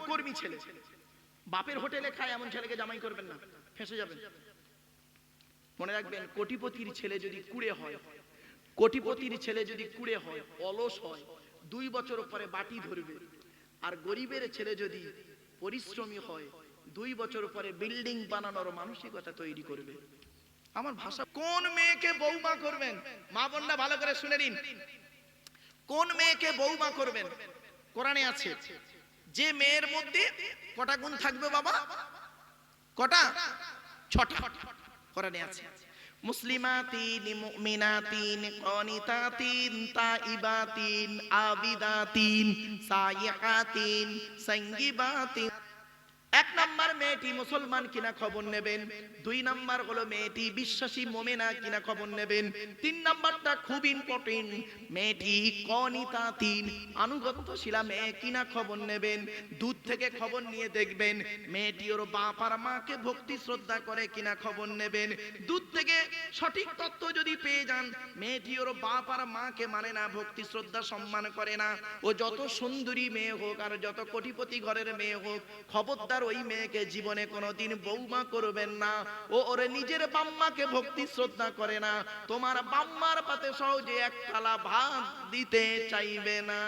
কর্মী ছেলে, বাপের হোটেলে খায় এমন ছেলেকে জামাই করবেন না, ফেঁসে যাবেন। মনে রাখবেন, কোটিপতির ছেলে যদি কুড়ে হয়, কোটিপতির ছেলে যদি কুড়ে হয়, অলস হয়, 2 বছর পরে বাটি ধরবে। আর গরিবের ছেলে যদি পরিশ্রমী হয়, 2 বছর পরে বিল্ডিং বানানোর মানসিকতা তৈরি করবে। আমার ভাষা, কোন মেয়েকে বৌমা করবেন? মা বোনরা ভালো করে শুনে নিন, কোন মেয়েকে বৌমা করবেন? কোরআনে আছে যে মেয়ের মধ্যে কটা গুণ থাকবে বাবা? কটা? 6টা কোরআনে আছে। মুসলিমাতিন, মুমিনাতিন, কানিতাতিন, তাইবাতিন, আবিদাতিন, সাইহাতিন, সাইয়্যিবাতিন। 1 নাম্বার মেয়েটি মুসলমান কিনা খবর নেবেন, 2 নাম্বার হলো মেয়েটি বিশ্বাসী মুমিনা কিনা খবর নেবেন, 3 নাম্বারটা খুব ইম্পর্টেন্ট, মেয়েটি কনিতাতিন, আনুগত্যশীলা মেয়ে কিনা খবর নেবেন। দূর থেকে খবর নিয়ে দেখবেন মেয়েটি ওর বাপ আর মাকে ভক্তি শ্রদ্ধা করে কিনা খবর নেবেন। দূর থেকে সঠিক তথ্য যদি পেয়ে যান মেয়েটি ওর বাপ আর মাকে মানে না, ভক্তি শ্রদ্ধা সম্মান করে না, ও যত সুন্দরী মেয়ে হোক আর যত কোটিপতি ঘরের মেয়ে হোক, খবরদার ওই মেয়েকে জীবনে কোনোদিন বৌমা করবেন না। ও ওর নিজের বাম্মাকে ভক্তি শ্রদ্ধা করে না, তোমার বাম্মার পাতে সহজে 1 থালা ভাত দিতে চাইবে না।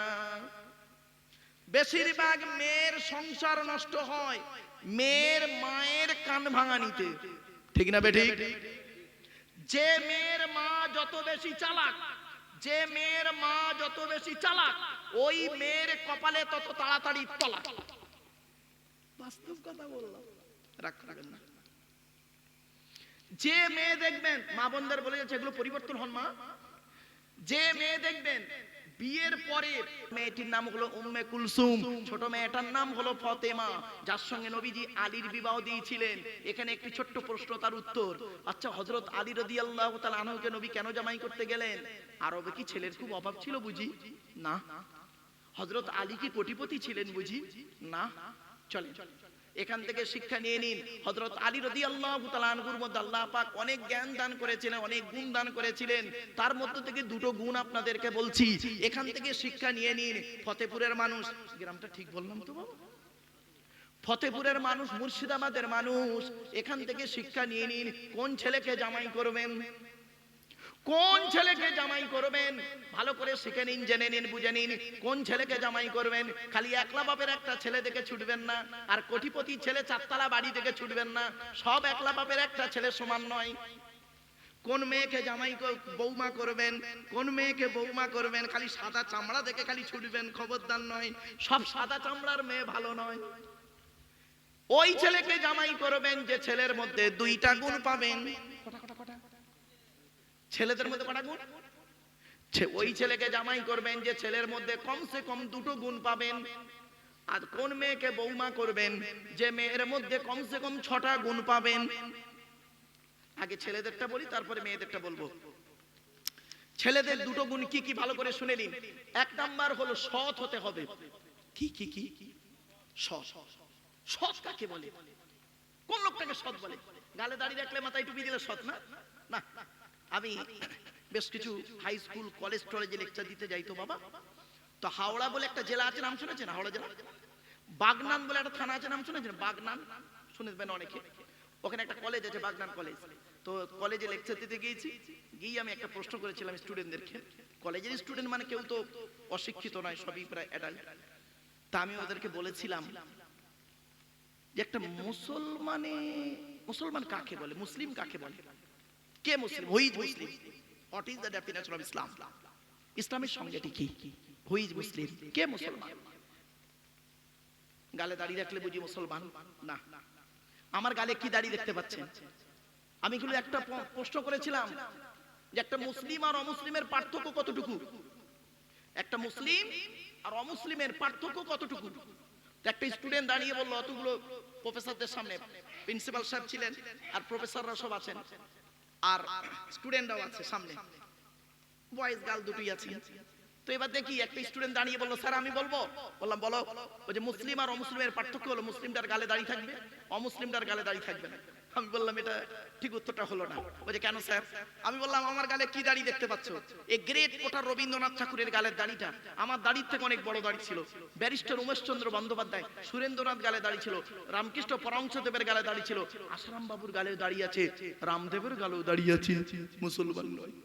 বেশিরভাগ মেয়ের সংসার নষ্ট হয় মেয়ের মায়ের কান ভাঙানিতে, ঠিক না বেঠিক? যে মেয়ের মা যত বেশি চালাক, যে মেয়ের মা যত বেশি চালাক, ওই মেয়ের কপালে তত তাড়াতাড়ি তলাক। বাস্তব কথা বললাম, রাগ করবেন না। যে মেয়ে দেখবেন, মা বোনদের বলে যাচ্ছে এগুলো পরিবর্তন হন মা, যে মেয়ে দেখবেন বিয়ের পরে মেয়েটির নাম হলো উম্মে কুলসুম, ছোট মেয়েটার নাম হলো ফাতেমা, যার সঙ্গে নবীজি আলীর বিবাহ দিয়েছিলেন। এখানে একটি ছোট্ট প্রশ্ন, তার উত্তর। আচ্ছা, হযরত আলী রাদিয়াল্লাহু তাআলা আনহুকে নবী কেন জামাই করতে গেলেন? আরবে কি ছেলের খুব অভাব ছিল বুঝি? না। হযরত আলী কি কোটিপতি ছিলেন বুঝি? না। চলেন এখান থেকে শিক্ষা নিয়ে নিন। হযরত আলী রাদিয়াল্লাহু তাআলা আনহুর মধ্যে আল্লাহ পাক অনেক জ্ঞান দান করেছিলেন, অনেক গুণ দান করেছিলেন। তার মধ্যে থেকে 2টো গুণ আপনাদেরকে বলছি, এখান থেকে শিক্ষা নিয়ে নিন। ফতেপুরের মানুষ, গ্রামটা ঠিক বললাম তো বাবা? ফতেপুরের মানুষ, মুর্শিদাবাদের মানুষ, এখান থেকে শিক্ষা নিয়ে নিন। কোন ছেলেকে জামাই করবেন, কোন ছেলেকে জামাই করবেন ভালো করে শিখে নিন, জেনে নিন, বুঝে নিন। কোন ছেলেকে জামাই করবেন, খালি একলা বাপের একটা ছেলে দেখে ছুটবেন না, আর কোটিপতি ছেলে 4 তলা বাড়ি দেখে ছুটবেন না। সব একলা বাপের একটা ছেলে সমান নয়। কোন মেয়েকে জামাই বৌমা করবেন, কোন মেয়েকে বৌমা করবেন, খালি সাদা চামড়া দেখে খালি ছুটবেন, খবরদার নয়। সব সাদা চামড়ার মেয়ে ভালো নয়। ওই ছেলেকে জামাই করবেন যে ছেলের মধ্যে 2টা গুণ পাবেন। ছেলেদের মধ্যে কটা গুণ? ওই ছেলেকে জামাই করবেন যে ছেলের মধ্যে কমসে কম 2টো গুণ পাবেন। আর কোন মেয়েকে বৌমা করবেন যে মেয়ের মধ্যে কমসে কম 6টা গুণ পাবেন। আগে ছেলেদেরটা বলি, তারপরে মেয়েদেরটা বলবো। ছেলেদের 2টো গুণ কি কি ভালো করে শুনে নিন। 1 নাম্বার হলো সৎ হতে হবে। কি কি কি? সৎ। সৎ কাকে বলে? কোন লোকটাকে সৎ বলে? গালে দাড়ি রাখলে মাথায় টুপি দিলে সৎ না? না। আমি বেশ কিছু হাই স্কুল, কলেজ টলেজে লেকচার দিতে যাই তো বাবা। তো হাওড়া বলে একটা জেলা আছে, নাম শুনেছেন? হাওড়া জেলা। বাগনান বলে একটা থানা আছে, নাম শুনেছেন? বাগনান শুনেছেন অনেকে। ওখানে একটা কলেজ আছে, বাগনান কলেজ। তো কলেজে লেকচার দিতে গিয়েছি, গিয়ে আমি একটা প্রশ্ন করেছিলাম স্টুডেন্টদেরকে। কলেজের স্টুডেন্ট মানে কেউ তো অশিক্ষিত নয়, সবই প্রায় অ্যাডাল্ট। তা আমি ওদেরকে বলেছিলাম যে একটা মুসলমান কাকে বলে, মুসলিম কাকে বলে? কে মুসলিম? Who is Muslim? What is the definition of Islam? ইসলামের সংজ্ঞাটি কি? হু ইজ মুসলিম? কে মুসলমান? গালে দাড়ি রাখলে বুঝি মুসলমান? না। আমার গালে কি দাড়ি দেখতে পাচ্ছেন? আমি কিন্তু একটা প্রশ্ন করেছিলাম যে একটা মুসলিম আর অমুসলিমের পার্থক্য কতটুকু? একটা মুসলিম আর অমুসলিমের পার্থক্য কতটুকু? একটা স্টুডেন্ট দাঁড়িয়ে বলল, অতগুলো প্রফেসরদের সামনে, প্রিন্সিপাল সাহেব ছিলেন আর প্রফেসররা সব আছেন আর স্টুডেন্টরাও আছে সামনে, বয়েজ গার্ল দুটোই আছে। তো এবার দেখি একটা স্টুডেন্ট দাঁড়িয়ে বললো, স্যার আমি বলবো। বললাম বলো। ওই যে মুসলিম আর অমুসলিমের পার্থক্য হলো মুসলিমটার গালে দাড়ি থাকবে, অমুসলিমটার গালে দাড়ি থাকবে না। আমি বললাম এটা ঠিক উত্তরটা হলো না। বলছে কেন স্যার? আমি বললাম আমার গালে কি দাড়ি দেখতে পাচ্ছ? এই গ্রেট পোটার রবীন্দ্রনাথ ঠাকুরের গালের দাড়িটা আমার দাড়ির থেকে অনেক বড় দাড়ি ছিল। ব্যারিস্টার উমেশচন্দ্র বন্দ্যোপাধ্যায়, সুরেন্দ্রনাথ গালে দাড়ি ছিল, রামকৃষ্ণ পরমহংসদেবের গালে দাড়ি ছিল, আসারাম বাবুর গালে দাড়ি আছে, রামদেবের গালেও দাড়ি আছে, মুসলমান নয়।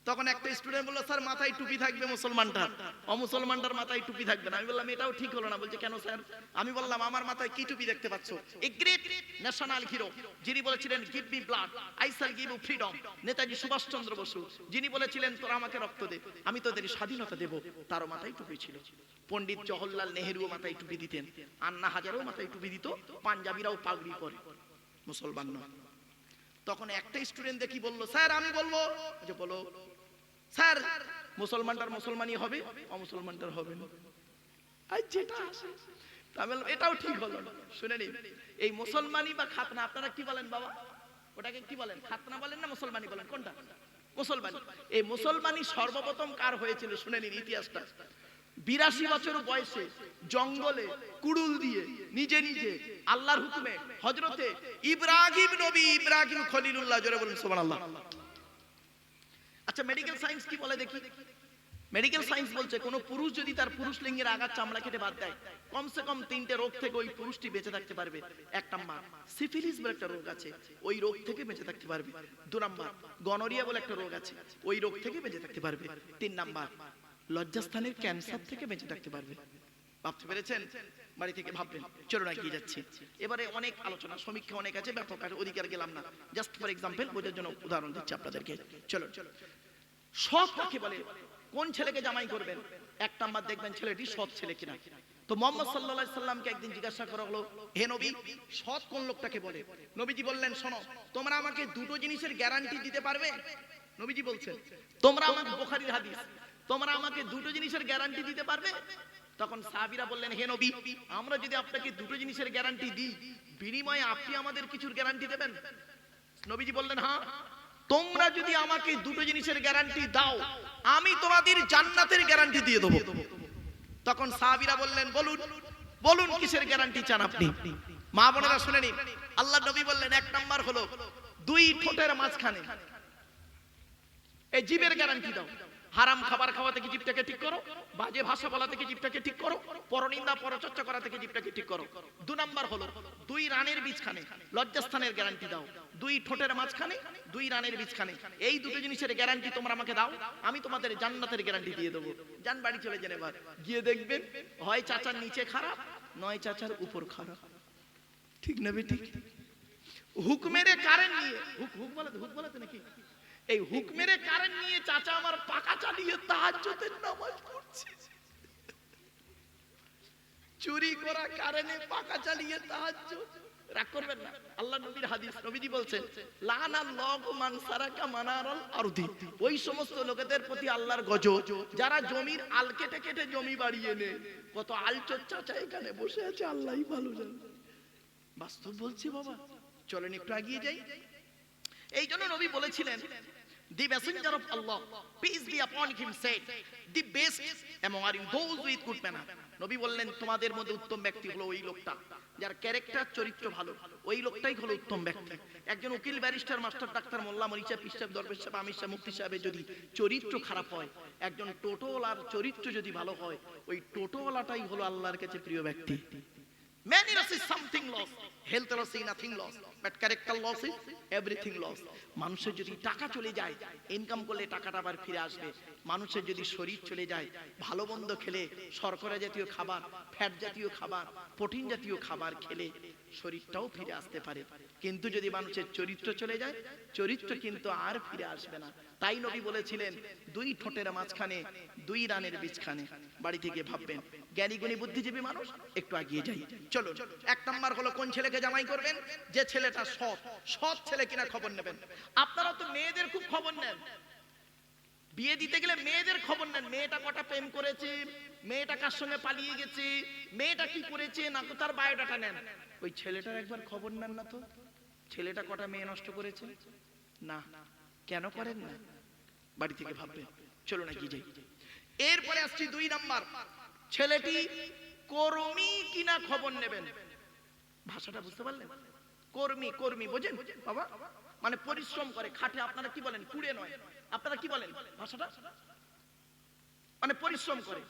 তখন একটা স্টুডেন্ট বললো, স্যার মাথায় টুপি থাকবে মুসলমানটার, অমুসলমানটার মাথায় টুপি থাকবে না। আমি বললাম এটাও ঠিক হলো না। বলছে কেন স্যার? আমি বললাম আমার মাথায় কি টুপি দেখতে পাচ্ছ? এ গ্রেট ন্যাশনাল হিরো যিনি বলেছিলেন give me blood I shall give you freedom, Netaji Subhash Chandra Bose, যিনি বলেছিলেন তোরা আমাকে রক্ত দে আমি তোদের স্বাধীনতা দেব, তারও মাথায় টুপি ছিল। পণ্ডিত জওহরলাল নেহেরুও মাথায় টুপি দিতেন, আন্না হাজারও মাথায় টুপি দিত, পাঞ্জাবিরাও পাগড়ি পরে, মুসলমান নয়। তখন একটা স্টুডেন্ট দেখি বললো, স্যার আমি বলবো। যে বলো। স্যার মুসলমানটার মুসলমানই হবে, অমুসলমানটার হবে না। আর যেটা আসে আমি বললাম এটাও ঠিক হলো না। শুনে নিন, এই মুসলমানি বা খাতনা আপনারা কি বলেন বাবা? ওটাকে কি বলেন? খাতনা বলেন না মুসলমানি বলেন? কোনটা? মুসলমানি। এই মুসলমানি সর্বপ্রথম কার হয়েছিল শুনে নিন ইতিহাসটা। 82 বছর বয়সে জঙ্গলে কুড়ুল দিয়ে নিজে নিজে আল্লাহর হুকুমে হযরতে ইব্রাহিম নবী, ইব্রাহিম খলিলুল্লাহ, জোরে বলুন সুবহানাল্লাহ। আচ্ছা মেডিকেল সায়েন্স কি বলে দেখি? মেডিকেল সায়েন্স বলছে কোন পুরুষ যদি তার পুরুষ লিঙ্গের আগার চামড়া কেটে বাদ দেয়, কমসে কম 3টে রোগ থেকে ওই পুরুষটি বেঁচে থাকতে পারবে। 1 নাম্বার সিফিলিস বলে একটা রোগ আছে, ওই রোগ থেকে বেঁচে থাকতে পারবে। 2 নাম্বার গনোরিয়া বলে একটা রোগ আছে, ওই রোগ থেকে বেঁচে থাকতে পারবে। 3 নাম্বার লজ্জাস্থানের ক্যান্সার থেকে বেঁচে থাকতে পারবে। ভাবতে পেরেছেন? বাড়ি থেকে ভাববেন। চলুন এগিয়ে যাচ্ছি। এবারে অনেক আলোচনা সমীক্ষা অনেক আছে, ব্যাপক অধিকার গেলাম না, জাস্ট ফর এক্সাম্পল বোঝার জন্য উদাহরণ দিচ্ছি আপনাদেরকে। চলো। সৎ কাকে বলে? কোন ছেলেকে জামাই করবেন? 1 নাম্বার দেখবেন ছেলেটি সৎ ছেলে কিনা। তো মুহাম্মদ সাল্লাল্লাহু আলাইহি সাল্লামকে একদিন জিজ্ঞাসা করা হলো, হে নবী সৎ কোন লোকটাকে বলে? নবীজি বললেন শোনো, তোমরা আমাকে দুটো জিনিসের গ্যারান্টি দিতে পারবে? নবীজি বলছেন তোমরা আমাকে, বুখারীর হাদিস, তোমরা আমাকে দুটো জিনিসের গ্যারান্টি দিতে পারবে? তখন সাহাবীরা বললেন, হে নবী আমরা যদি আপনাকে দুটো জিনিসের গ্যারান্টি দিই, বিনিময়ে আপনি আমাদের কিছুর গ্যারান্টি দেবেন? নবীজি বললেন হ্যাঁ, তোমরা যদি আমাকে দুটো জিনিসের গ্যারান্টি দাও আমি তোমাদের জান্নাতের গ্যারান্টি দিয়ে দেব। তখন সাহাবীরা বললেন বলুন বলুন কিসের গ্যারান্টি চান আপনি? মা বোনেরা শুনে নিন, আল্লাহ নবী বললেন 1 নাম্বার হলো 2 ঠোঁটের মাঝখানে এই জিভের গ্যারান্টি দাও। হারাম খাবার খাওয়া থেকে জিভটাকে ঠিক করো, বাজে ভাষা বলা থেকে জিভটাকে ঠিক করো, পরনিন্দা পরচর্চা করা থেকে জিভটাকে ঠিক করো। 2 নাম্বার হলো 2 রানের বীজখানে লজ্জাস্থানের গ্যারান্টি দাও। 2 ঠোঁটের মাঝখানে 2 রানের বীজখানে, এই দুটো জিনিসের গ্যারান্টি তোমরা আমাকে দাও, আমি তোমাদের জান্নাতের গ্যারান্টি দিয়ে দেবো। যান বাড়ি চলে যান। এবার গিয়ে দেখবেন হয় চাচার নিচে খারাপ, নয় চাচার উপর খারাপ। ঠিক না বেটি? হুকমের কারেন্ট নিয়ে, হুক বলে তো নাকি, এই হুকমের কারেন্ট নিয়ে চাচা আমার পাকা চালিয়ে তাহাজ্জুদের নামাজ পড়ছে। চুরি করা কারেন্টে পাকা চালিয়ে তাহাজ্জুদ। রাগ করবেন না, আল্লাহ নবীর হাদিস, নবীজি বলছেন লানাল্লাহু মান সারাকা মানারাল আরদি, ওই সমস্ত লোকেদের প্রতি আল্লাহর গজব যারা জমির আল কেটে কেটে জমি বাড়িয়ে নেয়। কত আলচোর চাচা এখানে বসে আছে, আল্লাহই ভালো জানে। বাস্তব বলছি বাবা, চলেন একটু এগিয়ে যাই। এই জন্য নবী বলেছিলেন, the messenger of Allah peace be upon him said the best among those with good manner, নবী বললেন তোমাদের মধ্যে উত্তম ব্যক্তি হলো ওই লোকটা যার ক্যারেক্টার চরিত্র ভালো, ওই লোকটাই হলো উত্তম ব্যক্তি। একজন উকিল, ব্যারিস্টার, মাস্টার, ডাক্তার, মোল্লা, মরিচা, পিসাব, দরবেশ সাহেব, আমির সাহেব, মুফতি সাহেবের যদি চরিত্র খারাপ হয়, একজন টোটোওয়ালার চরিত্র যদি ভালো হয়, ওই টোটোওয়ালাটাই হলো আল্লাহর কাছে প্রিয় ব্যক্তি। Many losses something lost, health loss is nothing lost, but character loss is everything lost. মানুষের যদি টাকা চলে যায়, ইনকাম করলে টাকাটা আবার ফিরে আসবে। মানুষের যদি শরীর চলে যায়, ভালো মন্দ খেলে, শর্করা জাতীয় খাবার, ফ্যাট জাতীয় খাবার, প্রোটিন জাতীয় খাবার খেলে শরীরটাও ফিরে আসতে পারে। কিন্তু যদি মানুষের চরিত্র চলে যায়, চরিত্র কিন্তু আর ফিরে আসবে না। তাই নবী বলেছিলেন 2 ঠোঁটের মাঝখানে 2 রানের বীজখানে। বাড়ি থেকে ভাববেন, জ্ঞানী গুণী বুদ্ধিজীবী মানুষ, একটু এগিয়ে যাই। চলো। 1 নাম্বার হলো কোন ছেলেকে জামাই করবেন? যে ছেলেটা সৎ ছেলে কিনা খবর নেবেন। আপনারা তো মেয়েদের খুব খবর নেন, বিয়ে দিতে গেলে মেয়েদের খবর নেন। মেয়েটা কটা প্রেম করেছে, মেয়েটা কার সঙ্গে পালিয়ে গেছে, মেয়েটা কি করেছে না, তার বায়োডাটা নেন। ওই ছেলেটার একবার খবর নেন না তো, ছেলেটা কটা মেয়ে নষ্ট করেছে? না, কেন করেন না? বাড়ি থেকে ভাববেন। চলো না কি যাই। এরপরে আসছি 2 নাম্বার, ছেলেটি কর্মী কিনা খবর নেবেন। ভাষাটা বুঝতে পারলেন? কর্মী, কর্মী বোঝেন বাবা? মানে পরিশ্রম করে, খাটে। আপনারা কি বলেন? কুড়ে নয়, আপনারা কি বলেন ভাষাটা? মানে পরিশ্রম করে,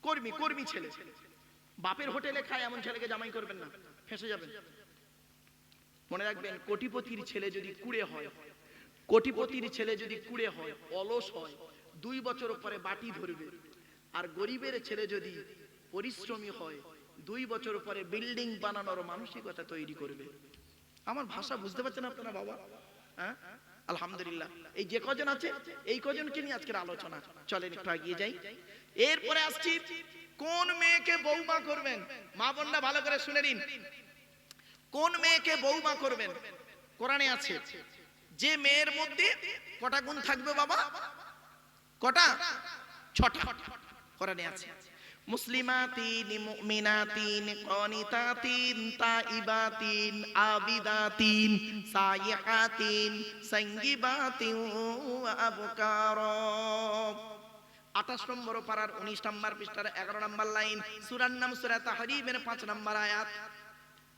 কর্মী, কর্মী ছেলে। বাপের হোটেলে খায় এমন ছেলেকে জামাই করবেন না, ফেঁসে যাবেন। মনে রাখবেন, কোটিপতির ছেলে যদি কুড়ে হয়, কোটিপতির ছেলে যদি কুড়ে হয়, অলস হয়, 2 বছর পরে বাটি ধরবে। আর গরিবের ছেলে যদি পরিশ্রমী হয়, 2 বছর পরে বিল্ডিং বানানোর মানসিকতা তৈরি করবে। আমার ভাষা বুঝতে পারছেন আপনারা বাবা? হ্যাঁ, আলহামদুলিল্লাহ। এই যে কজন আছে, এই কজনকে নিয়ে আজকের আলোচনা। চলেন একটু এগিয়ে যাই। এরপরে আসছি, কোন মেয়েকে বৌমা করবেন। মা বোনরা ভালো করে শুনে নিন, কোন মেয়েকে বৌমা করবেন। কোরআনে আছে যে মেয়ের মধ্যে কটা গুণ থাকবে বাবা? কটা? 6টা কোরআনে আছে। মুসলিমাতিন, মুমিনাতিন, কানিতাতিন, তাইবাতিন, আবিদাতিন, সাইহাতিন, সাইয়্যিবাতিন ওয়া আবকার। 28 নম্বর পারার 19 নম্বর পৃষ্ঠার 11 নম্বর লাইন, সূরার নাম সূরা তাহরীমের 5 নম্বর আয়াত।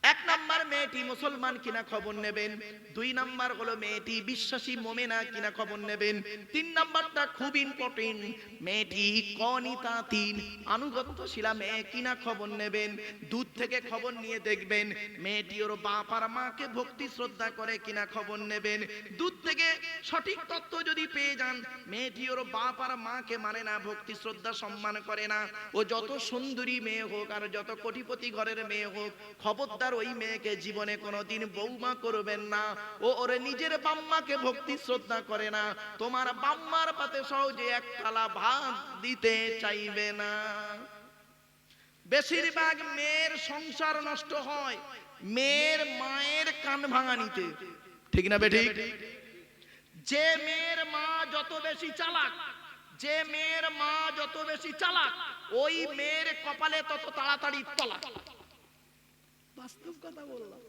1 নাম্বার, মেয়েটি মুসলমান কিনা খবর নেবেন। 2 নাম্বার হলো মেয়েটি বিশ্বাসী মুমিনা কিনা খবর নেবেন। 3 নাম্বারটা খুব ইম্পর্টেন্ট, মেয়েটি কনিতাতিন, আনুগত্যশীলা মেয়ে কিনা খবর নেবেন। দূর থেকে খবর নিয়ে দেখবেন মেয়েটি ওর বাপ আর মাকে ভক্তি শ্রদ্ধা করে কিনা খবর নেবেন। দূর থেকে সঠিক তথ্য যদি পেয়ে যান মেয়েটি ওর বাপ আর মাকে মানে না, ভক্তি শ্রদ্ধা সম্মান করে না, ও যত সুন্দরী মেয়ে হোক আর যত কোটিপতি ঘরের মেয়ে হোক, খবরদার ওই মেয়েকে জীবনে কোনোদিন বৌমা করবেন না। ও ওর নিজের বাম্মাকে ভক্তি শ্রদ্ধা করে না, তোমার বাম্মার পাতে সহজে এক থালা ভাত দিতে চাইবে না। বেশিরভাগ মেয়ের সংসার নষ্ট হয় মেয়ের মায়ের কান ভাঙানিতে, ঠিক না বেঠিক? যে মেয়ের মা যত বেশি চালাক, যে মেয়ের মা যত বেশি চালাক, ওই মেয়ের কপালে তত তাড়াতাড়ি তলাক। বাস্তব কথা বললাম,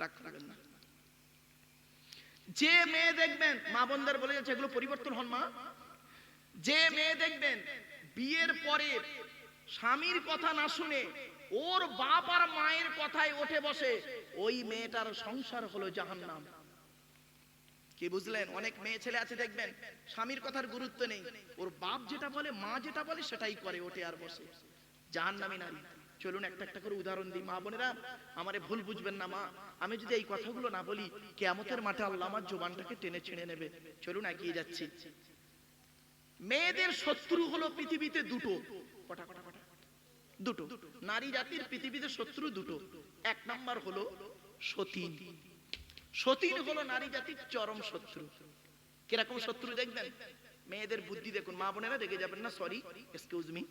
রাগ করবেন না। যে মেয়ে দেখবেন, মা বোনদের বলে যাচ্ছে এগুলো পরিবর্তন হন মা, যে মেয়ে দেখবেন বিয়ের পরে স্বামীর কথা না শুনে ওর বাপ আর মায়ের কথায় ওঠে বসে, ওই মেয়েটার সংসার হলো জাহান্নাম। কি বুঝলেন? অনেক মেয়ে ছেলে আছে দেখবেন স্বামীর কথার গুরুত্ব নেই, ওর বাপ যেটা বলে মা যেটা বলে সেটাই করে, ওঠে আর বসে, জাহান্নামী নারী। চলুন একটা একটা করে উদাহরণ দিই। মা বোনেরা আমারে ভুল বুঝবেন না মা, আমি যদি এই কথাগুলো না বলি কিয়ামতের মাঠে আল্লাহ আমার জবানটাকে টেনে ছিঁড়ে নেবে। চলুন এগিয়ে যাচ্ছি। মেয়েদের শত্রু হলো পৃথিবীতে দুটো। কটা কটা কটা? দুটো। নারী জাতির পৃথিবীতে শত্রু দুটো। 1 নাম্বার হলো সতীন। সতীন হলো নারী জাতির চরম শত্রু। কিরকম শত্রু দেখবেন? মেয়েদের বুদ্ধি দেখুন, মা বোনেরা রেগে যাবেন না, সরি, এক্সকিউজ মি।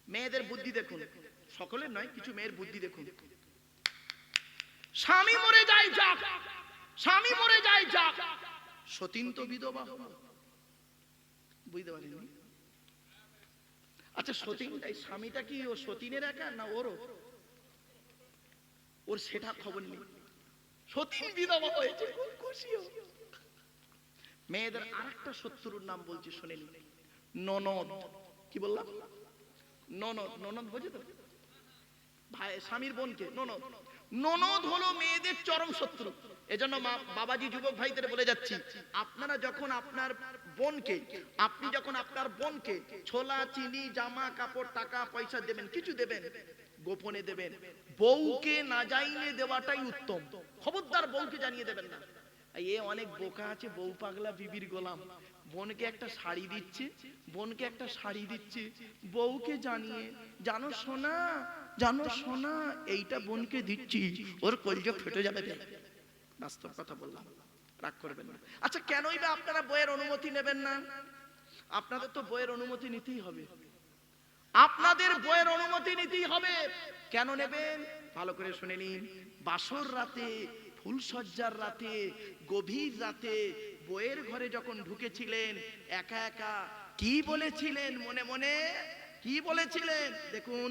মেয়েদের বুদ্ধি দেখুন, সকলের নয়, কিছু মেয়ের বুদ্ধি দেখুন। স্বামী মরে যায় যাক, স্বামী মরে যায় যাক, সতীন তো বিধবা হলো। বুঝতে পারিনি? আচ্ছা সতীনটাই, স্বামীটা কি ও সতীনের একা না ওরও? ওর সেটা খবর নেই, সতীন বিধবা হয়েছে, খুব খুশিও। মেয়েদের আরেকটা শত্রুর নাম বলছি, শুনে নিন, ননদ। কি বললাম? ননদ। ননদ বোঝে তো? ভাই স্বামীর বোনকে ননদ। ননদ হলো মেয়েদের চরম শত্রু। এজন্য বাবাজি যুবক ভাইদের বলে যাচ্ছি, আপনারা যখন আপনার বোনকে, আপনি যখন আপনার বোনকে ছোলা চিনি জামা কাপড় টাকা পয়সা দেবেন, কিছু দেবেন, গোপনে দেবেন, বউকে না জানিয়ে দেওয়াটাই উত্তম। খবরদার বউকে জানিয়ে দেবেন না। এ অনেক বোকা আছে, বউ পাগলা বিবির গোলাম। বোনকে একটা শাড়ি দিচ্ছে, বোনকে একটা শাড়ি দিচ্ছে, বউকে জানিয়ে, জানো সোনা, জানো সোনা, এইটা বোনকে দিচ্ছি, ওর কলজা ফেটে যাবে। বাস্তব কথা বললাম, রাগ করবেন না। আচ্ছা কেনই বা আপনারা বইয়ের অনুমতি নেবেন না? আপনাদের তো বইয়ের অনুমতি নিতেই হবে, আপনাদের বইয়ের অনুমতি নিতেই হবে। কেন নেবেন? ভালো করে শুনে নিন। বাসর রাতে, ফুলসজ্জার রাতে, গভীর রাতে বইয়ের ঘরে যখন ঢুকেছিলেন একা একা, কি বলেছিলেন মনে মনে? কি বলেছিলেন? দেখুন,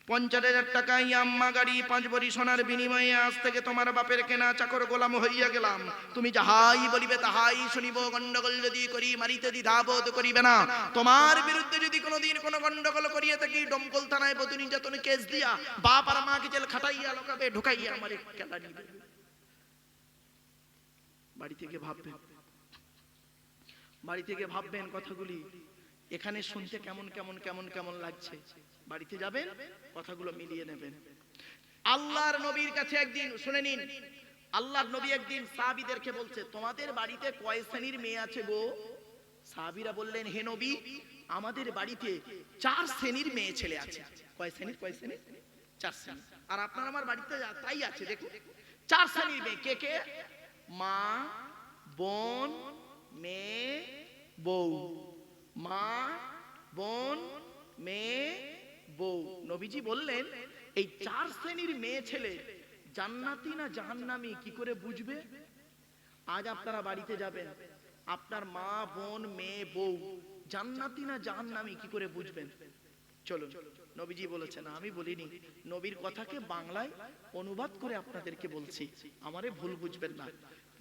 50,000 টাকা ইয়াম্মা গাড়ি 5 ভরি সোনার বিনিময়ে আজ থেকে তোমার বাপের কেনা চাকর গোলাম হইয়া গেলাম। তুমি যাহাই বলিবে তাহাই শুনিব। গন্ডগোল যদি করি মারিতে দ্বিধাবোধ করিবে না। তোমার বিরুদ্ধে যদি কোনোদিন কোনো গন্ডগোল করিয়া থাকি ডমকল থানায় বধূ নির্যাতন কেস দিয়া বাপ আর মাকে জেল খাটাইয়া লোকাবে ঢুকাইয়া আমারে কেলা নিবে। বাড়ি থেকে ভাববেন, বাড়ি থেকে ভাববেন কথাগুলি। এখানে শুনতে কেমন কেমন কেমন কেমন লাগছে, বাড়িতে যাবেন কথাগুলো মিলিয়ে নেবেন। আল্লাহর নবীর কাছে একদিন শুনে নিন, আল্লাহর নবী একদিন সাহাবীদেরকে বলছে, তোমাদের বাড়িতে কয় শ্রেণীর মেয়ে আছে গো? সাহাবীরা বললেন, হে নবী, আমাদের বাড়িতে 4 শ্রেণীর মেয়ে ছেলে আছে। কয় শ্রেণীর? কয় শ্রেণীর? 4 শ্রেণী। আর আপনার আমার বাড়িতে তাই আছে, দেখুন 4 শ্রেণীর মেয়ে। কে কে? মা, বোন, মেয়ে, বউ। মা, বোন, মেয়ে, বউ। নবীজি বললেন, এই 4 শ্রেণীর মেয়ে ছেলে জান্নাতি না জাহান্নামী কি করে বুঝবে? আজ আপনারা বাড়িতে যাবেন, আপনার মা, বোন, মেয়ে, বউ জান্নাতি না জাহান্নামী কি করে বুঝবেন? চলুন, নবীজি বলেছেন, আমি বলিনি, নবীর কথাকে বাংলায় অনুবাদ করে আপনাদেরকে বলছি, আমারে ভুল বুঝবেন না।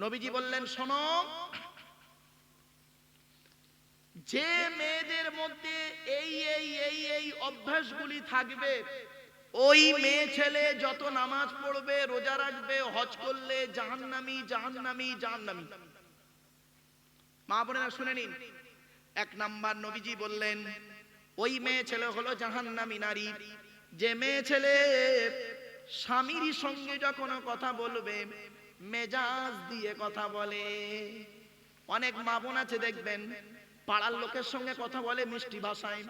নবীজি বললেন, শোনো, যে মেয়েদের মধ্যে এই এই এই এই অভ্যাসগুলি থাকবে, ওই মেয়ে ছেলে যত নামাজ পড়বে, রোজা রাখবে, হজ করলে জাহান্নামী জাহান্নামী জাহান্নামী। মা বোনেরা শুনে নিন, 1 নাম্বার নবীজি বললেন, ওই মেয়ে ছেলে হলো জাহান্নামী নারী, যে মেয়ে ছেলে স্বামীর সঙ্গে যখন কথা বলবে মেজাজ দিয়ে কথা বলে। অনেক মা বোন আছে দেখবেন, পাড়ার লোকের সঙ্গে কথা বলে মিষ্টি ভাষায়,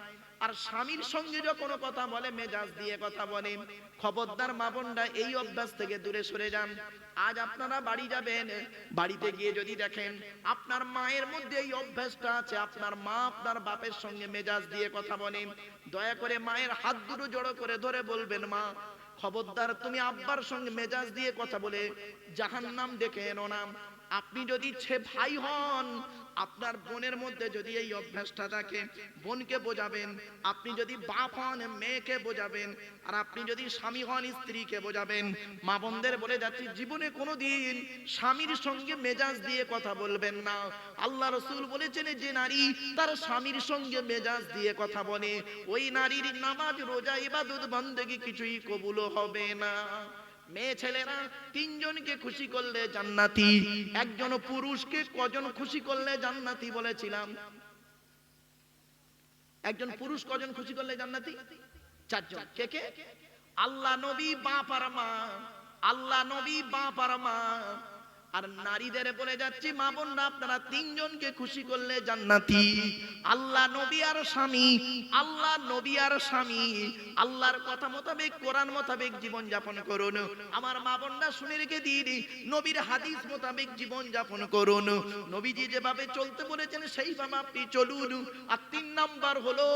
আর স্বামীর সঙ্গে যখন কথা বলে মেজাজ দিয়ে কথা বলে। খবরদার মা বোনরা, এই অভ্যাস থেকে দূরে সরে যান। আজ আপনারা বাড়ি যাবেন, বাড়িতে গিয়ে যদি দেখেন আপনার মায়ের মধ্যে এই অভ্যাসটা আছে, আপনার মা আপনার বাপের সঙ্গে মেজাজ দিয়ে কথা বলে, দয়া করে মায়ের হাত দুটো জড়ো করে ধরে বলবেন, মা খবরদার তুমি আব্বার সঙ্গে মেজাজ দিয়ে কথা বলে জাহান্নাম ডেকে এনো না। আপনি যদি ভাই হন, আপনার বোনের মধ্যে যদি এই অভ্যাসটা থাকে, বোনকে বোঝাবেন। আপনি যদি বাপ হন, মেয়েকে বোঝাবেন। আর আপনি যদি স্বামী হন, স্ত্রীকে বোঝাবেন। মা বোনদের বলে যাচ্ছি, জীবনে কোনোদিন স্বামীর সঙ্গে মেজাজ দিয়ে কথা বলবেন না। আল্লাহ রাসূল বলেছেন, যে নারী তার স্বামীর সঙ্গে মেজাজ দিয়ে কথা বলে, ওই নারীর নামাজ, রোজা, ইবাদত, বন্দেগী কিছুই কবুল হবে না। মেয়ে ছেলেরা 3 জনকে খুশি করলে জান্নাতি। একজন পুরুষকে কজন খুশি করলে জান্নাতি বলেছিলাম? একজন পুরুষ কজন খুশি করলে জান্নাতি? 4 জন। কে কে? আল্লাহ, নবী, বাপ আর মা। আল্লাহ, নবী, বাপ আর মা। আর নারীদের বলে যাচ্ছি, মা বোনরা, আপনারা 3 জনকে খুশি করলে জান্নাতি। আল্লাহ, নবী আর স্বামী। আল্লাহ, নবী আর স্বামী। আল্লাহর কথা মোতাবেক, কোরআন মোতাবেক জীবন যাপন করুন। আমার মা বোনরা শুনে রেখে দিন, নবীর হাদিস মোতাবেক জীবন যাপন করুন। নবীজি যেভাবে চলতে বলেছেন সেইভাবে আপনি চলুন। আর 3 নাম্বার হলো,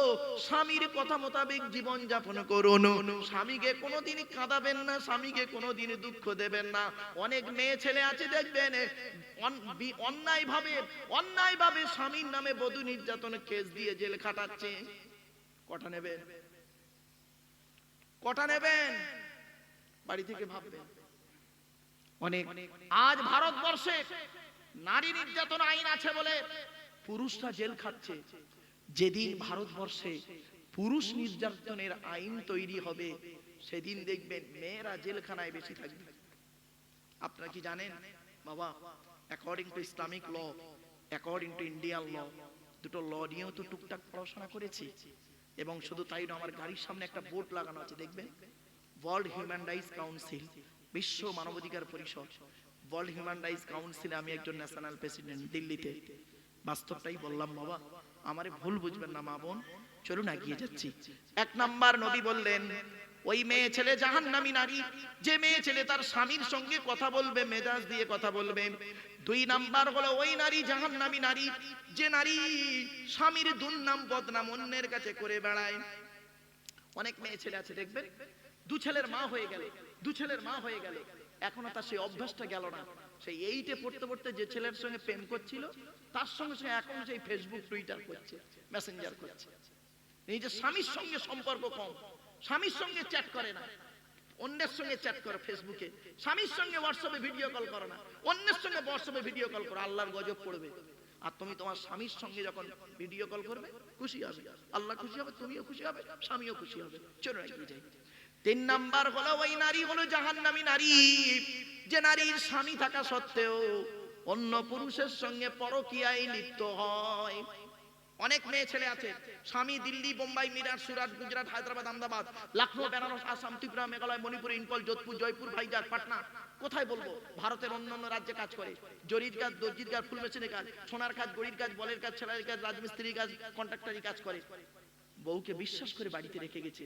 স্বামীর কথা মোতাবেক জীবন যাপন করুন। স্বামীকে কোনোদিন কাঁদাবেন না, স্বামীকে কোনোদিন দুঃখ দেবেন না। অনেক মেয়ে ছেলে আছে দেখবেন, অন্যায় ভাবে স্বামীর নামে বধূ নির্যাতন কেস দিয়ে জেল খাটাচ্ছে। কটা নেবেন? কটা নেবেন? বাড়ি থেকে ভাববেন। অনেক আজ ভারতবর্ষে নারী নির্যাতন আইন আছে বলে পুরুষরা জেল খাচ্ছে। যেদিন ভারতবর্ষে পুরুষ নির্যাতনের আইন তৈরি হবে, সেদিন দেখবেন মেয়েরা জেলখানায় বেশি থাকবে। আপনারা কি জানেন বাবা, according to Islamic law, according to Indian law, দুটো ল নিয়েও তো টুকটাক পড়াশোনা করেছি। এবং শুধু তাই নয়, আমার গাড়ির সামনে একটা বোর্ড লাগানো আছে দেখবেন, ওয়ার্ল্ড হিউম্যান রাইটস কাউন্সিল, বিশ্ব মানবাধিকার পরিষদ। ওয়ার্ল্ড হিউম্যান রাইটস কাউন্সিলে আমি একজন ন্যাশনাল প্রেসিডেন্ট দিল্লিতে। বাস্তবটাই বললাম বাবা, আমারে ভুল বুঝবেন না মা বোন। চলুন এগিয়ে যাচ্ছি। 1 নাম্বার নবী বললেন, ওই মেয়ে ছেলে জাহান্নামী নারী, যে মেয়ে ছেলে তার স্বামীর সঙ্গে কথা বলবে মেজাজ দিয়ে কথা বলবে। 2 নাম্বার হলো, ওই নারী জাহান্নামী নারী, যে নারী স্বামীর দুর্নাম বদনাম অন্যের কাছে করে বেড়ায়। অনেক মেয়ে ছেলে আছে দেখবেন, 2 ছেলের মা হয়ে গেল, 2 ছেলের মা হয়ে গেল, এখনো তার সেই অভ্যাসটা গেল না। সেই 8-এ পড়তে পড়তে যে ছেলের সঙ্গে প্রেম করছিল, তার সঙ্গে সে এখন সেই ফেসবুক, টুইটার করছে, মেসেঞ্জার করছে। নিজের স্বামীর সঙ্গে সম্পর্ক কম, স্বামীর সঙ্গে চ্যাট করে না, অন্যের সঙ্গে চ্যাট করো ফেসবুকে, স্বামীর সঙ্গে হোয়াটসঅ্যাপে ভিডিও কল করো না, অন্যের সঙ্গে হোয়াটসঅ্যাপে ভিডিও কল করো, আল্লাহর গজব পড়বে। আর তুমি তোমার স্বামীর সঙ্গে যখন ভিডিও কল করবে, খুশি হবে, আল্লাহ খুশি হবে, তুমিও খুশি হবে, স্বামীও খুশি হবে। চলো এগিয়ে যাই। 3 নাম্বার হলো ওই নারী হলো জাহান্নামী নারী, যে নারীর স্বামী থাকা সত্ত্বেও অন্য পুরুষের সঙ্গে পরকীয়ায় লিপ্ত হয়। অনেক মেয়ে ছেলে আছে, স্বামী দিল্লি, বোম্বাই, মিরাট, সুরাট, গুজরাট, হায়দ্রাবাদ, আহমেদাবাদ, লখনৌ, বেনারস, আসাম, ত্রিপুরা, মেঘালয়, মণিপুর, ইম্ফল, যোধপুর, জয়পুর, ভাইজাগ, পাটনা, কোথায় বলবো, ভারতের অন্যান্য রাজ্যে কাজ করে। জরির কাজ, দর্জির কাজ, ফুল মেশিনের কাজ, সোনার কাজ, গড়ির কাজ, বলের কাজ, ছেলের কাজ, রাজমিস্ত্রির কাজ, কন্ট্রাক্টরি কাজ করে। বউকে বিশ্বাস করে বাড়িতে রেখে গেছে,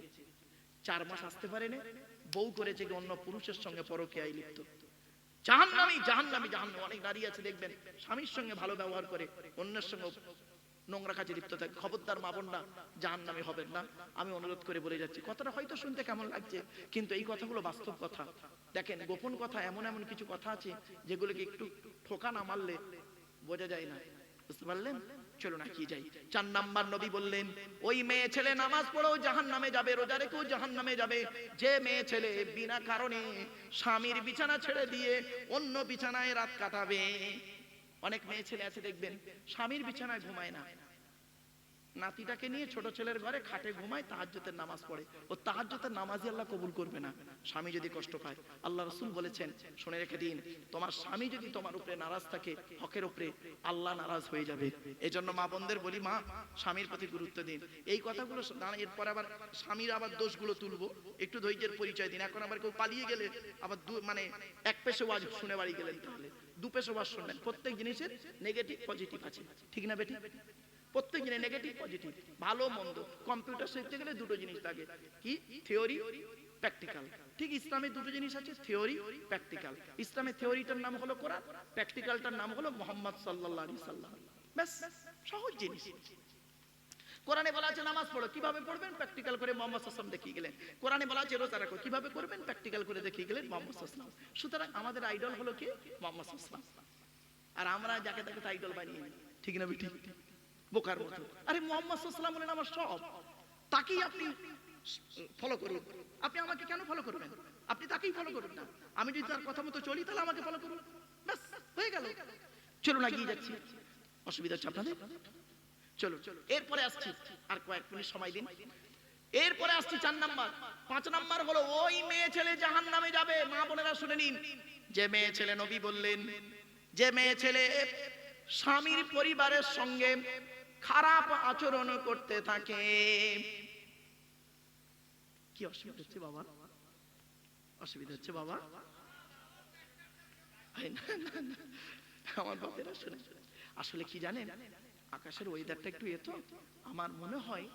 4 মাস আসতে পারে না, বউ করেছে কি অন্য পুরুষের সঙ্গে পরকীয়ায় লিপ্ত। জাহান্নামী, জাহান্নামী, জাহান্নামী। অনেক নারী আছে দেখবেন স্বামীর সঙ্গে ভালো ব্যবহার করে, অন্যের সঙ্গে নোংরা কাজে লিপ্ত থাকে। খবরদার মা বোনরা, জাহান্নামী হবেন না, আমি অনুরোধ করে বলে যাচ্ছি। কথাটা হয়তো শুনতে কেমন লাগছে, কিন্তু এই কথাগুলো বাস্তব কথা। দেখেন, গোপন কথা, এমন এমন কিছু কথা আছে যেগুলোকে একটু ঠোকা না মারলে বোঝা যায় না, বুঝতে পারলেন? চলো না কি যাই। 4 নাম্বার নবী বললেন, ওই মেয়ে ছেলে নামাজ পড়েও জাহান্নামে যাবে, রোজা রেখেও জাহান্নামে যাবে, যে মেয়ে ছেলে বিনা কারণে স্বামীর বিছানা ছেড়ে দিয়ে অন্য বিছানায় রাত কাটাবে। অনেক মেয়ে ছেলে আছে দেখবেন স্বামীর বিছানায় ঘুমায় না, নাতিটাকে নিয়ে ছোট ছেলের ঘরে খাটে ঘুমায়, তাহাজ্জুদের নামাজ পড়ে। ও তাহাজ্জুদের নামাজই আল্লাহ কবুল করবে না, স্বামী যদি কষ্ট পায়। আল্লাহ রাসূল বলেছেন, শুনে রেখে দিন, তোমার স্বামী যদি তোমার উপরে নারাজ থাকে, হকের উপরে, আল্লাহ নারাজ হয়ে যাবে। এজন্য মা বোনদের বলি, মা স্বামীর প্রতি গুরুত্ব দিন। এই কথাগুলো এরপর আবার স্বামীর আবার দোষগুলো তুলবো, একটু ধৈর্যের পরিচয় দিন। এখন আবার কেউ পালিয়ে গেলে আবার মানে এক পেশে ওয়াজ শুনে বাড়ি গেলেন, তাহলে 2 পেশে ওয়াজ শুনলেন। প্রত্যেক জিনিসের নেগেটিভ পজিটিভ আছে, ঠিক না বেটি? প্রত্যেক জিনিস নেগেটিভ পজিটিভ, ভালো মন্দ। কম্পিউটার শিখতে গেলে 2টো জিনিস লাগে, কি? Theory, practical. ঠিক ইসলামে 2টো জিনিস আছে, থিওরি, প্র্যাকটিক্যাল। ইসলামে থিওরিটার নাম হলো কোরআন, প্র্যাকটিক্যালটার নাম হলো মুহাম্মদ সাল্লাল্লাহু আলাইহি সাল্লাম। ব্যাস, সহজ জিনিস। কোরআনে বলা আছে নামাজ পড়ো, কিভাবে পড়বেন? প্র্যাকটিক্যাল করে মুহাম্মদ সাল্লাল্লাহু আলাইহি সাল্লাম দেখিয়ে গেলেন। কোরআনে বলা আছে রোজা রাখো, কিভাবে করবেন? প্র্যাকটিক্যাল করে দেখিয়ে গেলেন মুহাম্মদ সাল্লাল্লাহু আলাইহি সাল্লাম। সুতরাং আমাদের আইডল হলো কি? মুহাম্মদ সাল্লাল্লাহু আলাইহি সাল্লাম। আর আমরা যাকে তাকে আইডল বানিয়ে নিই, ঠিক না বেটি? বোকার মতো। আরে মুহাম্মদ সাল্লাল্লাহু আলাইহি সাল্লাম বলেন আমার সব, তাকেই আপনি ফলো করুন। আপনি আমাকে কেন ফলো করবেন? আপনি তাকেই ফলো করুন না। আমি যদি তার কথা মতো চলি, তাহলে আমাকে ফলো করুন, ব্যাস হয়ে গেল। চলুন এগিয়ে যাচ্ছি, অসুবিধা হচ্ছে আপনাদের? চলো, এরপরে আসছি, আর কয়েক মিনিট সময় দিন। এরপরে আসছি 4 নাম্বার। 5 নাম্বার হলো ওই মেয়ে ছেলে জাহান্নামে যাবে। মা বোনেরা শুনে নিন, যে মেয়ে ছেলে, নবী বললেন, যে মেয়ে ছেলে স্বামীর পরিবারের সঙ্গে খারাপ আচরণ করতে থাকে। কি অসুবিধা হচ্ছে বাবা? অসুবিধা হচ্ছে বাবা? আমার বাপেরা শুনে, আসলে কি জানেন, আকাশের ওয়েদারটা একটু এতো, আমার মনে হয়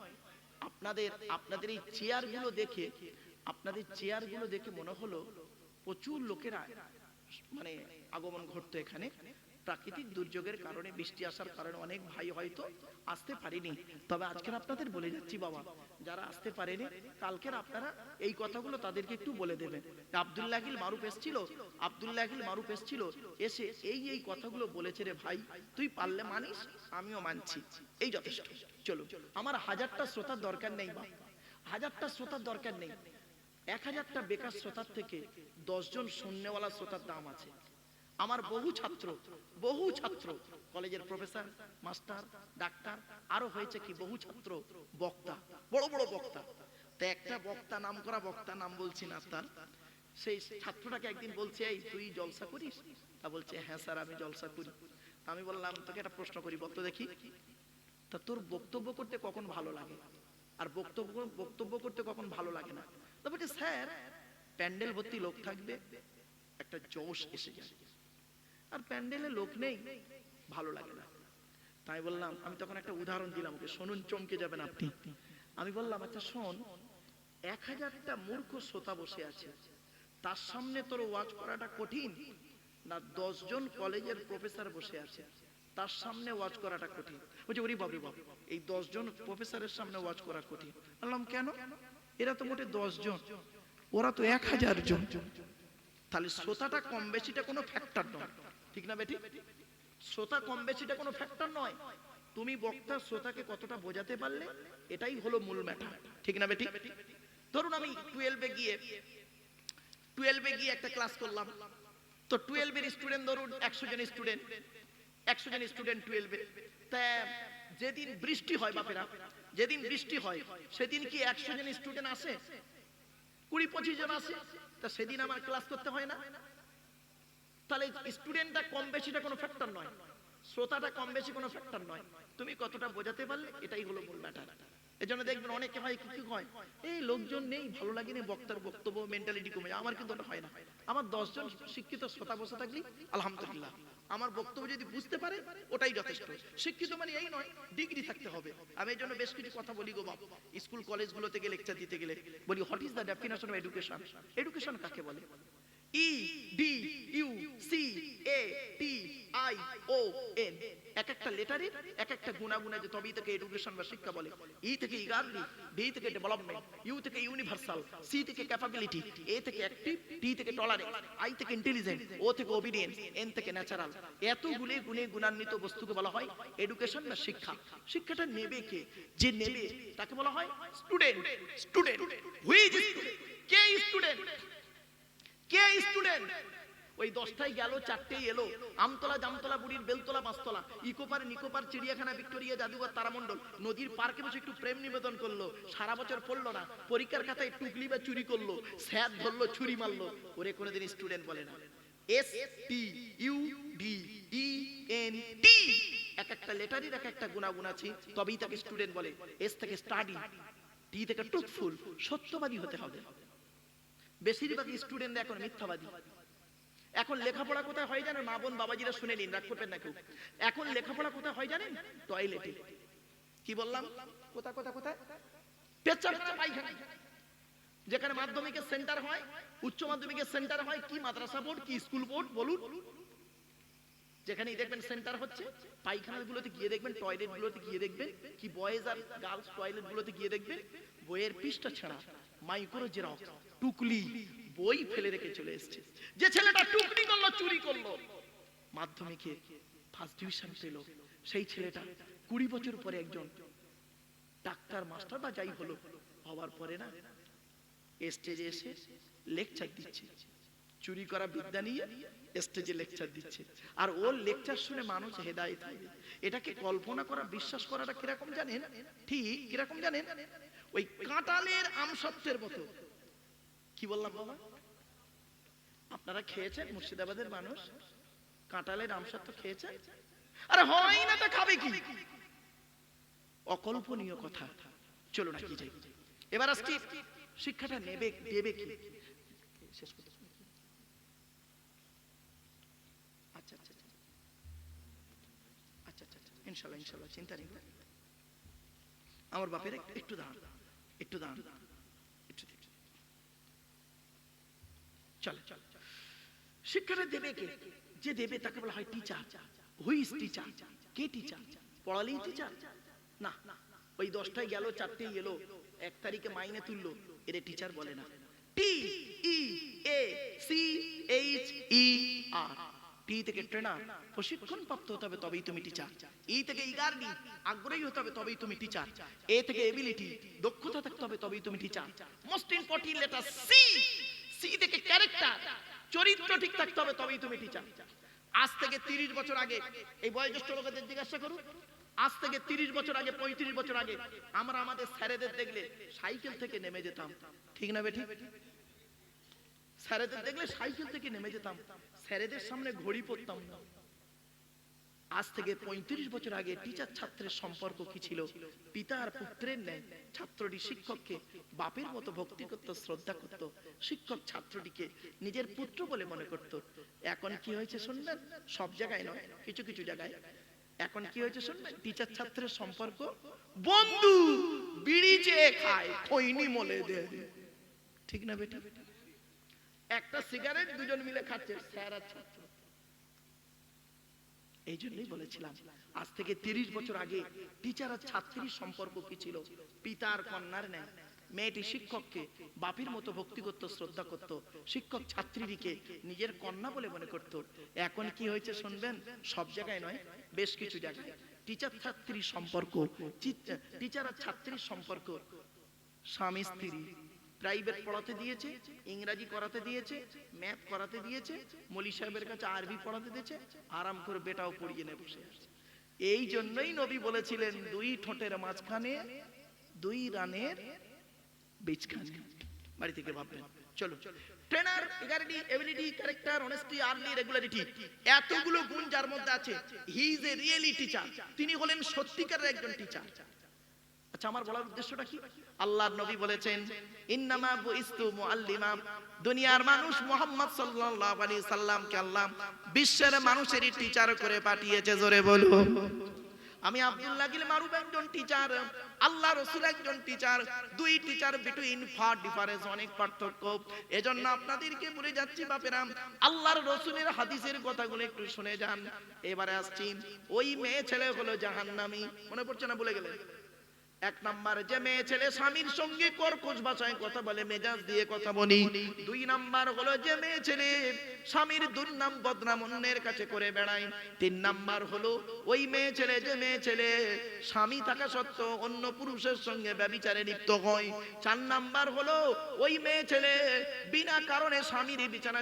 আপনাদের এই চেয়ারগুলো দেখে, মনে হলো প্রচুর লোকেরা মানে আগমন ঘটতো এখানে। প্রাকৃতিক দুর্যোগের কারণে, বৃষ্টি আসার কারণে অনেক ভাই হয়তো আসতে পারেনি। তবে আজকের আপনাদের বলে যাচ্ছি বাবা, যারা আসতে পারেনি, কালকের আপনারা এই কথাগুলো তাদেরকে একটু বলে দেবেন। আব্দুল্লাহিল মারুফ এসেছিল, এসে এই কথাগুলো বলেছে, রে ভাই তুই পারলে মানিস, আমিও মানছি, এই যথেষ্ট। চলো, আমার 1000টা শ্রোতার দরকার নেই বাবা, 1000টা শ্রোতার দরকার নেই। 1000টা বেকার শ্রোতার থেকে 10 জন শূন্যওয়ালা শ্রোতার দাম আছে। আমার বহু ছাত্র, কলেজের প্রফেসর, মাস্টার, ডাক্তার, আরো হয়েছে কি বহু ছাত্র বক্তা, বড় বড় বক্তা। তো একটা বক্তা, নাম করা বক্তা, নাম বলছি না তার, সেই ছাত্রটাকে একদিন বলছে, এই তুই জলসা করিস? তা বলছে, হ্যাঁ স্যার আমি জলসা করি। আমি বললাম, তোকে একটা প্রশ্ন করি, বলতো দেখি, তা তোর বক্তব্য করতে কখন ভালো লাগে, আর বক্তব্য করতে কখন ভালো লাগে না? তা বলছে, স্যার প্যান্ডেল ভর্তি লোক থাকবে, একটা জোশ এসে যায়, আর প্যান্ডেলে লোক নেই, ভালো লাগে না। তাই বললাম, আমি তখন একটা উদাহরণ দিলাম ওকে, শুনুন, চমকে যাবেন আপনি। আমি বললাম, আচ্ছা শোন, 1000টা মূর্খ শ্রোতা বসে আছে, তার সামনে তোর ওয়াজ করাটা কঠিন না 10 জন কলেজের প্রফেসর বসে আছে, তার সামনে ওয়াজ করাটা কঠিন? বলছে, ওরে বাবা বাবা, এই 10 জন প্রফেসরের সামনে ওয়াজ করা কঠিন। বললাম, কেন? এরা তো মোটে 10 জন, ওরা তো 1000 জন। তাহলে শ্রোতাটা কম বেশিটা কোনো ফ্যাক্টর নয়, ঠিক না বেটি? শ্রোতা কম বেশিটা কোনো ফ্যাক্টর নয়। তুমি বক্তা শ্রোতাকে কতটা বোঝাতে পারলে, এটাই হলো মূল ম্যাটার, ঠিক না বেটি? ধরুন আমি 12 গিয়ে একটা ক্লাস করলাম, তো 12 এর স্টুডেন্ট ধরুন 100 জন স্টুডেন্ট, 100 জন স্টুডেন্ট 12 তা যেদিন বৃষ্টি হয় বাপেরা, যেদিন বৃষ্টি হয় সেদিন কি 100 জন স্টুডেন্ট আসে? 20-25 জন আসে। তা সেদিন আমার ক্লাস করতে হয় না? তাহলে স্টুডেন্টটা কম বেশিটা কোনো ফ্যাক্টর নয়, শ্রোতাটা কম বেশি কোনো ফ্যাক্টর নয়। তুমি কতটা বোঝাতে পারলে এটাই হলো মূল ম্যাটার। এজন্য দেখবেন অনেকে হয় কি হয়, এই লোকজন নেই, ভালো লাগেনি বক্তার বক্তব্য, মেন্টালিটি কমে যায়। আমার কিন্তু ওটা হয় না। আমার 10 জন শিক্ষিত শ্রোতা বসে থাকলি আলহামদুলিল্লাহ, আমার বক্তব্য যদি বুঝতে পারে ওটাই যথেষ্ট। শিক্ষিত মানে এই নয় ডিগ্রি থাকতে হবে। আমি এই জন্য বেশ কিছু কথা বলি গো বাপ, স্কুল কলেজগুলো থেকে লেকচার দিতে গেলে বলি, what is the definition of education? Education কাকে বলে? EDUCATION, এক একটা লেটারে এক একটা গুণাগুণ আছে, তবেই তাকে এডুকেশন বা শিক্ষা বলে। ই থেকে ইগারলি, ডি থেকে ডেভেলপমেন্ট, ইউ থেকে ইউনিভার্সাল, সি থেকে ক্যাপাবিলিটি, এ থেকে অ্যাক্টিভ, টি থেকে টলারেন্স, আই থেকে ইন্টেলিজেন্ট, ও থেকে ওবিডিয়েন্স, এন থেকে ন্যাচারাল। এতগুলো গুণে গুণান্বিত বস্তুকে বলা হয় এডুকেশন বা শিক্ষা। শিক্ষাটা নেবে কে? যে নেবে তাকে বলা হয় student. Student, Hui is student? K student? K student? ওই 10টায় গেল, 4টেই এলো, আমতলা, জামতলা, বুড়ির বেলতলা, পাঁচতলা, ইকোপার, নিকোপার, চিড়িয়াখানা, ভিক্টোরিয়া, জাদুঘর, তারামণ্ডল, নদীর পার্কে বসে একটু প্রেম নিবেদন করলো, সারা বছর পড়লো না, পরীক্ষার খাতায় টুকলি বা চুরি করলো, স্যার ধরলো, ছুরি মারলো, ওরে কোনোদিন স্টুডেন্ট বলে না। STUDENT, এক একটা লেটারের এক একটা গুণাগুণ আছে, তবেই তাকে স্টুডেন্ট বলে। এস থেকে স্টাডি, টি থেকে ট্রুথফুল, সত্যবাদী হতে হবে। বেশিরভাগ স্টুডেন্ট এখন মিথ্যাবাদী। এখন লেখাপড়া কোথায় হয় জানেন? মা বোন বাবাজিরা শুনে নিন, রাগ করবেন না কেউ। এখন লেখাপড়া কোথায় হয় জানেন? টয়লেটে। কি বললাম? কোথায় কোথায় কোথায়? পেচ্ছাপ পায়খানা। যেখানে মাধ্যমিকের সেন্টার হয়, উচ্চ মাধ্যমিকের সেন্টার হয়, কি মাদ্রাসা বোর্ড, কি স্কুল বোর্ড বলুন, যেখানেই দেখবেন সেন্টার হচ্ছে, পায়খানাগুলোতে গিয়ে দেখবেন, টয়লেট গুলোতে গিয়ে দেখবেন, কি বয়েজ আর গার্লস টয়লেট গুলোতে গিয়ে দেখবেন, বইয়ের পৃষ্ঠা ছাড়া মাইক্রো জেরক্স, টুকলি, বই ফেলে রেখে চলে এসেছে। যে ছেলেটা টুকলি করলো, চুরি করলো, মাধ্যমিকে ফার্স্ট ডিভিশন পেল, সেই ছেলেটা 20 বছর পরে একজন ডাক্তার, মাস্টার বা যাই হলো, হওয়ার পরে না স্টেজে এসে লেকচার দিচ্ছে, চুরি করা বিদ্যা নিয়ে স্টেজে লেকচার দিচ্ছে। আর ওর লেকচার শুনে মানুষ হেদায়েত হবে। এটাকে কল্পনা করা, বিশ্বাস করাটা কিরকম জানেন? ঠিক কিরকম জানেন? ওই কাঁঠালের আমসত্ত্বের মতো। কি বললাম বাবা? আপনারা খেয়েছেন? মুর্শিদাবাদের মানুষ কাঁঠালের আমসত্ত্ব খেয়েছেন? আরে হয় না তা খাবে কি? অকল্পনীয় কথা। চলো না কি যাই এবার আজকে শিক্ষাটা নেবে দেবে কি? শেষ করতে আচ্ছা আচ্ছা আচ্ছা আচ্ছা আচ্ছা, ইনশাআল্লাহ ইনশাআল্লাহ, চিন্তা নেই। আমার বাপের একটু দাঁড়ান, একটু দাঁড়ান, একটু চল চল। শিক্ষাটা দেবে কে? যে দেবে তাকে বলা হয় টিচার। Who is teacher? কে টিচার? পড়ালেই টিচার না। ওই 10টায় গেল, 4টেই এলো, 1 তারিখে মাইনে তুললো, এর টিচার বলে না। TEACHER, টি থেকে ট্রেনার, প্রশিক্ষণ প্রাপ্ত হতে হবে, তবেই তুমি টিচার। ই থেকে ইগারলি, আগ্রহী হতে হবে, তবেই তুমি টিচার। এ থেকে এবিলিটি, দক্ষতা থাকতে হবে, তবেই তুমি teacher. Most important letter C. C থেকে ক্যারেক্টার, চরিত্র ঠিক থাকতে হবে, তবেই তুমি টিচার। আজ থেকে 30 বছর আগে, এই বয়োজ্যেষ্ঠ লোকেদের জিজ্ঞাসা করুন, আজ থেকে 30 বছর আগে, 35 বছর আগে আমরা আমাদের স্যারেদের দেখলে সাইকেল থেকে নেমে যেতাম, ঠিক না বেঠিক? স্যারেদের দেখলে সাইকেল থেকে নেমে যেতাম, স্যারেদের সামনে ঘড়ি পরতাম না। আজ থেকে 35 বছর আগে টিচার ছাত্রের সম্পর্ক কি ছিল? পিতা আর পুত্রের ন্যায় ছাত্রটি শিক্ষককে বাপের মতো ভক্তি করত, শ্রদ্ধা করত, শিক্ষক ছাত্রটিকে নিজের পুত্র বলে মনে করত। এখন কি হয়েছে শুনবেন? সব জায়গায় নয়, কিছু কিছু জায়গায়। এখন কি হয়েছে শুনবেন? টিচার ছাত্রের সম্পর্ক বন্ধু, বিড়ি চেয়ে খায়, খৈনি মলে দেয়, ঠিক না বেটা? একটা সিগারেট দুজন মিলে খাচ্ছে, স্যার আর ছাত্র। এই জন্যই বলেছিলাম আজ থেকে 30 বছর আগে টিচার আর ছাত্রীর সম্পর্ক কি ছিল? পিতা আর কন্যার ন্যায়। মেয়েটি শিক্ষককে বাপের মতো ভক্তি করত, শ্রদ্ধা করত, শিক্ষক ছাত্রীকে নিজের কন্যা বলে মনে করত। এখন কি হয়েছে শুনবেন? সব জায়গায় নয়, বেশ কিছু জায়গায় টিচার ছাত্রীর সম্পর্ক, টিচার আর ছাত্রীর সম্পর্ক স্বামী স্ত্রী, প্রাইভেট পড়াতে দিয়েছে, ইংরাজি করাতে দিয়েছে, ম্যাথ করাতে দিয়েছে, মৌলী সাহেবের কাছে আরবি পড়াতে দিয়েছে, আরাম করে বেটাও পড়িয়ে নিয়ে বসে আছে। এই জন্যই নবী বলেছিলেন, দুই ঠোঁটের মাঝখানে, দুই রানের বীজখানে। বাড়ি থেকে ভাববেন। চলো, trainer, integrity, ability, character, honesty, early, regularity, এতগুলো গুণ যার মধ্যে আছে, he is a really teacher. তিনি হলেন সত্যিকারের একজন টিচার। আচ্ছা, আমার বলার উদ্দেশ্যটা কি? আল্লাহর নবী বলেছেন, ইন্নামা বুইস্তু মুআল্লিমা, দুনিয়ার মানুষ মুহাম্মদ সাল্লাল্লাহু আলাইহি সাল্লামকে আল্লাহ বিশ্বের মানুষেরই টিচার করে পাঠিয়েছে। জোরে বলুন। আমি আব্দুল্লাহ গিল মারুফ একজন টিচার, আল্লাহ রাসূল একজন টিচার, দুই টিচার বিটুইন ফার ডিফারেন্স, অনেক পার্থক্য। এজন্য আপনাদেরকে বলে যাচ্ছি বাপেরা, আল্লাহর রাসূলের হাদিসের কথাগুলো একটু শুনে যান। এবারে আসছি, ওই মেয়ে ছেলে হলো জাহান্নামী। মনে পড়ছে না? ভুলে গেলেন? এক নাম্বার, যে মেয়ে ছেলে স্বামীর সঙ্গে কর্কশ ভাষায় কথা বলে, মেজাজ দিয়ে কথা বলি। দুই নাম্বার হলো যে মেয়ে ছেলে স্বামীর দুর্নাম বদনাম অন্যের কাছে করে বেড়ায়। তিন নাম্বার হলো ওই মেয়ে ছেলে, যে মেয়ে ছেলে স্বামী থাকা সত্ত্বেও অন্য পুরুষের সঙ্গে ব্যভিচারে লিপ্ত হয়। চার নাম্বার হলো ওই মেয়ে ছেলে বিনা কারণে স্বামীর বিছানা